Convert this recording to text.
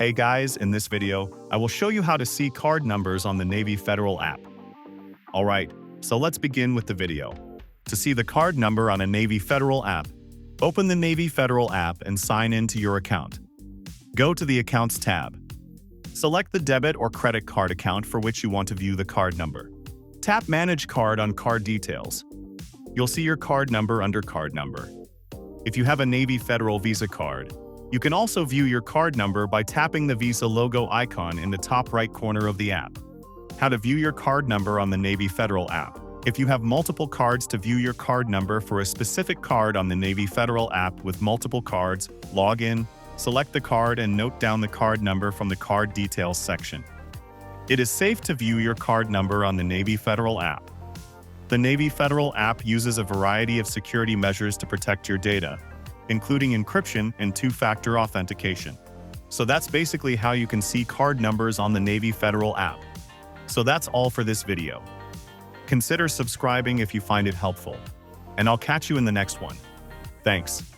Hey guys, in this video, I will show you how to see card numbers on the Navy Federal app. Alright, so let's begin with the video. To see the card number on a Navy Federal app, open the Navy Federal app and sign in to your account. Go to the Accounts tab. Select the debit or credit card account for which you want to view the card number. Tap Manage Card on Card Details. You'll see your card number under Card Number. If you have a Navy Federal Visa card, you can also view your card number by tapping the Visa logo icon in the top right corner of the app. How to view your card number on the Navy Federal app. If you have multiple cards, to view your card number for a specific card on the Navy Federal app with multiple cards, log in, select the card and note down the card number from the Card Details section. It is safe to view your card number on the Navy Federal app. The Navy Federal app uses a variety of security measures to protect your data, including encryption and two-factor authentication. So that's basically how you can see card numbers on the Navy Federal app. So that's all for this video. Consider subscribing if you find it helpful, and I'll catch you in the next one. Thanks.